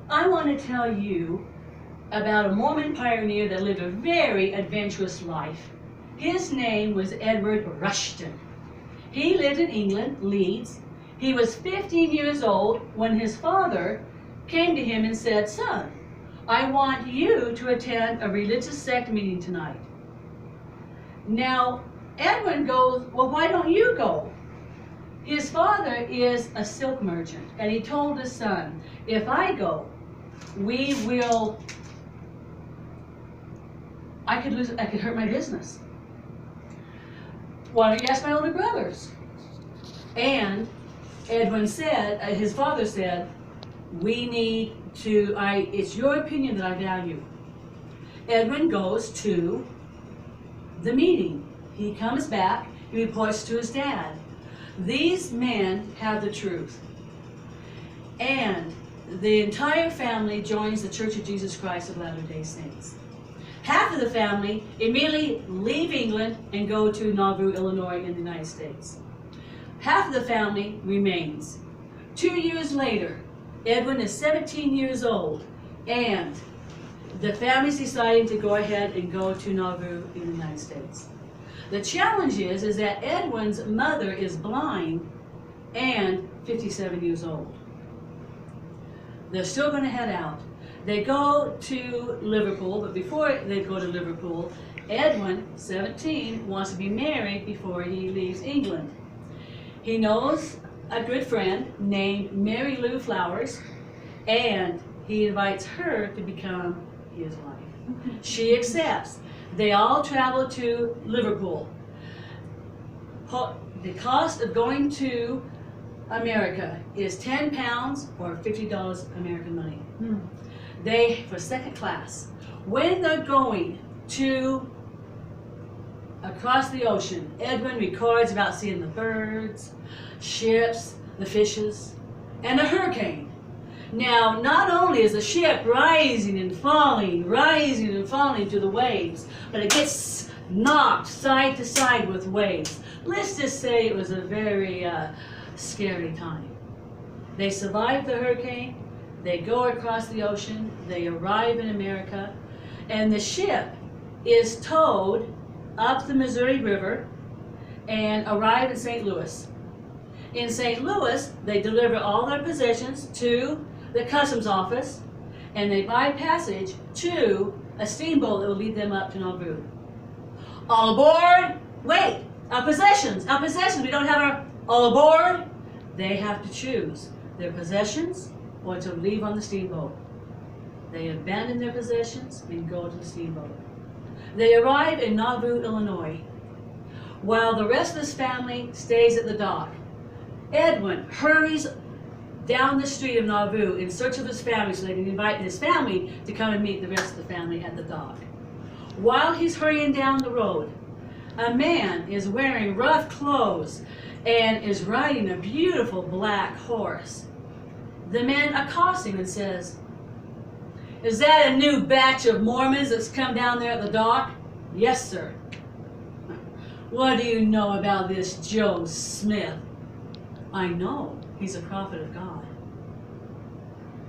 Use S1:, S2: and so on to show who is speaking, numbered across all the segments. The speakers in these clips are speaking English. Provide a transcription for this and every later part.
S1: I want to tell you about a Mormon pioneer that lived a very adventurous life. His name was Edwin Rustin. He lived in England, Leeds. He was 15 years old when his father came to him and said, "Son, I want you to attend a religious sect meeting tonight." Now, Edwin goes, "Well, why don't you go?" His father is a silk merchant, and he told his son, "If I go, I could hurt my business. Why don't you ask my older brothers?" And Edwin said, his father said, it's your opinion that I value. Edwin goes to the meeting. He comes back, he reports to his dad. These men have the truth. And the entire family joins the Church of Jesus Christ of Latter-day Saints. Half of the family immediately leave England and go to Nauvoo, Illinois in the United States. Half of the family remains. 2 years later, Edwin is 17 years old, and the family's deciding to go ahead and go to Nauvoo in the United States. The challenge is that Edwin's mother is blind and 57 years old. They're still going to head out. They go to Liverpool, but before they go to Liverpool, Edwin, 17, wants to be married before he leaves England. He knows a good friend named Mary Lou Flowers, and he invites her to become his wife. She accepts. They all travel to Liverpool. The cost of going to America is £10 or $50 American money. For second class. When they're going to across the ocean, Edwin records about seeing the birds, ships, the fishes, and a hurricane. Now, not only is the ship rising and falling to the waves, but it gets knocked side to side with waves. Let's just say it was a very scary time. They survive the hurricane, they go across the ocean, they arrive in America, and the ship is towed up the Missouri River and arrive in St. Louis. In St. Louis, they deliver all their possessions to the customs office, and they buy passage to a steamboat that will lead them up to Nauvoo. All aboard! Wait! Our possessions! We don't have our... All aboard! They have to choose their possessions or to leave on the steamboat. They abandon their possessions and go to the steamboat. They arrive in Nauvoo, Illinois, while the rest of his family stays at the dock. Edwin hurries down the street of Nauvoo in search of his family so they can invite his family to come and meet the rest of the family at the dock. While he's hurrying down the road, a man is wearing rough clothes and is riding a beautiful black horse. The man accosts him and says, "Is that a new batch of Mormons that's come down there at the dock?" "Yes, sir." "What do you know about this Joe Smith?" "I know he's a prophet of God."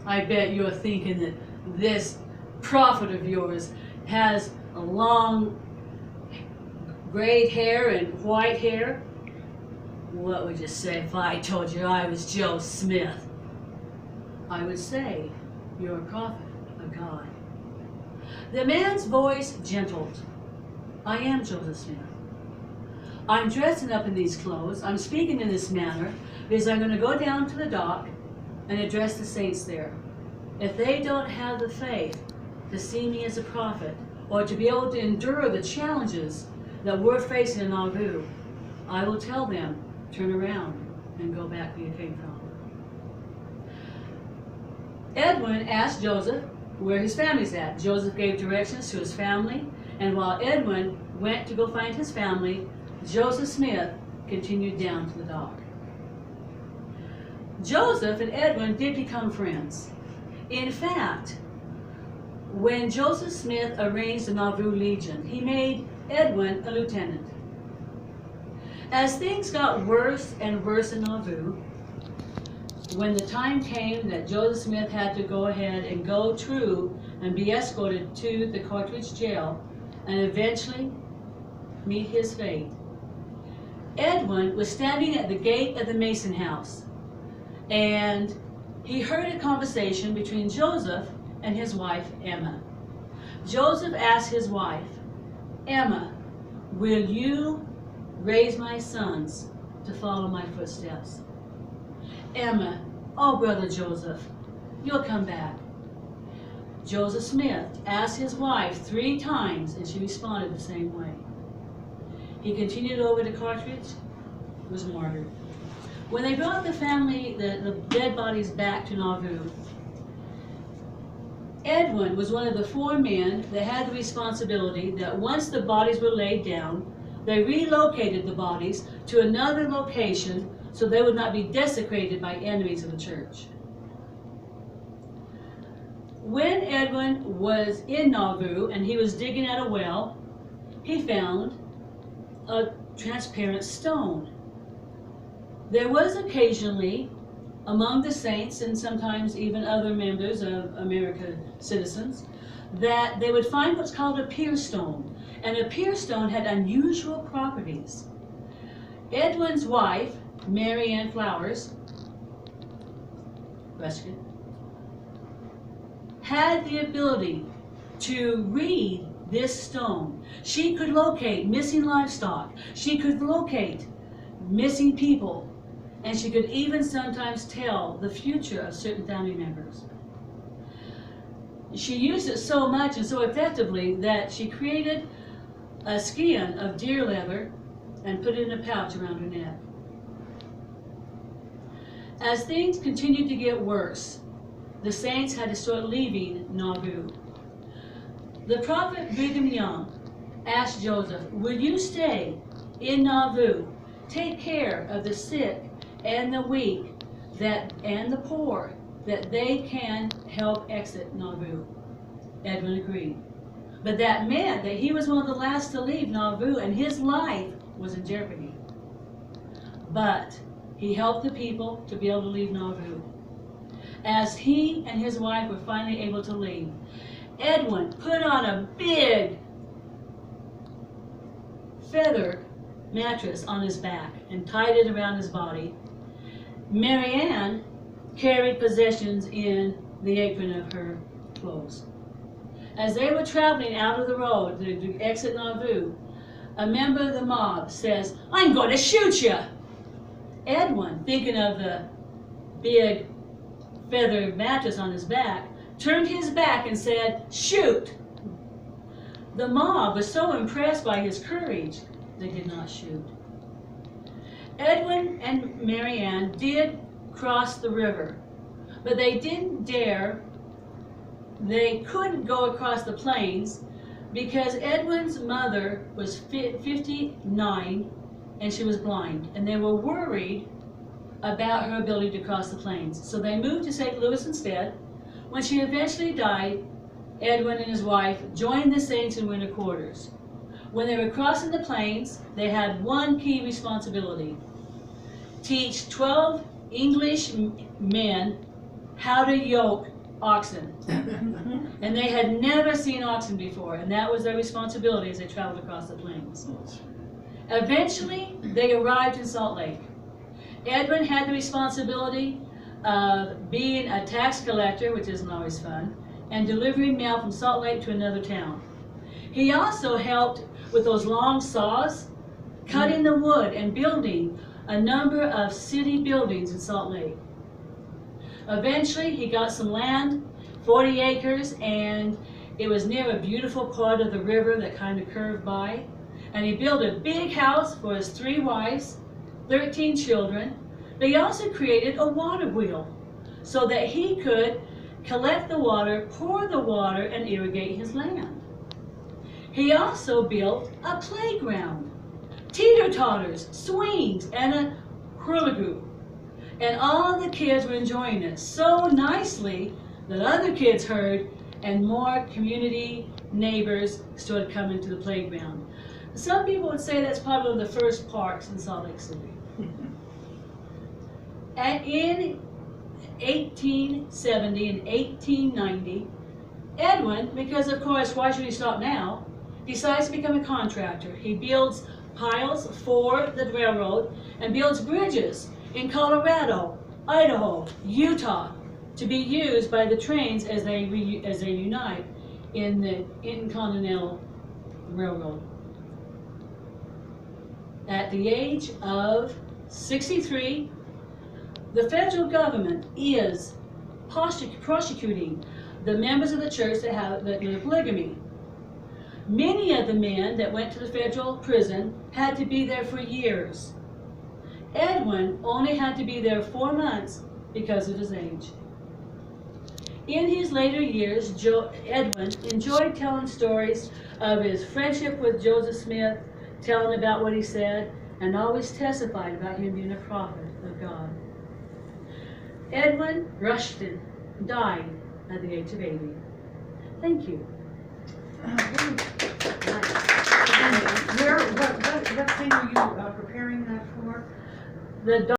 S1: "I bet you're thinking that this prophet of yours has a long gray hair and white hair." "What would you say if I told you I was Joe Smith?" "I would say you're a prophet of God." The man's voice gentled. "I am Joseph Smith. I'm dressing up in these clothes. I'm speaking in this manner because I'm going to go down to the dock and address the saints there. If they don't have the faith to see me as a prophet or to be able to endure the challenges that we're facing in Nauvoo, I will tell them, turn around and go back where you came from." Edwin asked Joseph where his family's at. Joseph gave directions to his family, and while Edwin went to go find his family, Joseph Smith continued down to the dock. Joseph and Edwin did become friends. In fact, when Joseph Smith arranged the Nauvoo Legion, he made Edwin a lieutenant. As things got worse and worse in Nauvoo, when the time came that Joseph Smith had to go ahead and go through and be escorted to the Cartridge jail and eventually meet his fate, Edwin was standing at the gate of the Mason house, and he heard a conversation between Joseph and his wife, Emma. Joseph asked his wife, Emma, will you raise my sons to follow my footsteps? Emma, oh, Brother Joseph, you'll come back. Joseph Smith asked his wife 3 times, and she responded the same way. He continued over to Cartridge, was martyred. When they brought the family, the dead bodies back to Nauvoo, Edwin was one of the 4 men that had the responsibility that once the bodies were laid down, they relocated the bodies to another location so they would not be desecrated by enemies of the church. When Edwin was in Nauvoo and he was digging at a well, he found a transparent stone. There was occasionally, among the saints and sometimes even other members of American citizens, that they would find what's called a pier stone. And a pier stone had unusual properties. Edwin's wife, Mary Ann Flowers, Rustin, had the ability to read this stone. She could locate missing livestock. She could locate missing people. And she could even sometimes tell the future of certain family members. She used it so much and so effectively that she created a skin of deer leather and put it in a pouch around her neck. As things continued to get worse, the saints had to start leaving Nauvoo. The prophet Brigham Young asked Joseph, will you stay in Nauvoo, take care of the sick and the weak and the poor, that they can help exit Nauvoo? Edwin agreed. But that meant that he was one of the last to leave Nauvoo, and his life was in jeopardy. But he helped the people to be able to leave Nauvoo. As he and his wife were finally able to leave, Edwin put on a big feather mattress on his back and tied it around his body. Mary Ann carried possessions in the apron of her clothes. As they were traveling out of the road to exit Nauvoo, a member of the mob says, I'm going to shoot you. Edwin, thinking of the big feather mattress on his back, turned his back and said, shoot. The mob was so impressed by his courage, they did not shoot. Edwin and Mary Ann did cross the river, but they didn't dare. They couldn't go across the plains because Edwin's mother was 59 and she was blind, and they were worried about her ability to cross the plains. So they moved to St. Louis instead. When she eventually died, Edwin and his wife joined the saints in winter quarters. When they were crossing the plains, they had one key responsibility: teach 12 English men how to yoke oxen. And they had never seen oxen before, and that was their responsibility as they traveled across the plains. Eventually, they arrived in Salt Lake. Edwin had the responsibility of being a tax collector, which isn't always fun, and delivering mail from Salt Lake to another town. He also helped with those long saws, cutting the wood and building a number of city buildings in Salt Lake. Eventually, he got some land, 40 acres, and it was near a beautiful part of the river that kind of curved by. And he built a big house for his 3 wives, 13 children, but he also created a water wheel so that he could collect the water, pour the water, and irrigate his land. He also built a playground, teeter-totters, swings, and a whirligig. And all the kids were enjoying it so nicely that other kids heard, and more community neighbors started coming to the playground. Some people would say that's probably one of the first parks in Salt Lake City. And in 1870 and 1890, Edwin, because of course, why should he stop now, decides to become a contractor. He builds piles for the railroad and builds bridges in Colorado, Idaho, Utah, to be used by the trains as they unite in the Intercontinental Railroad. At the age of 63, the federal government is prosecuting the members of the church that live polygamy. Many of the men that went to the federal prison had to be there for years. Edwin only had to be there 4 months because of his age. In his later years, Edwin enjoyed telling stories of his friendship with Joseph Smith, telling about what he said, and always testified about him being a prophet of God. Edwin Rustin died at the age of 80. Thank you.
S2: What thing are you preparing that for?
S1: The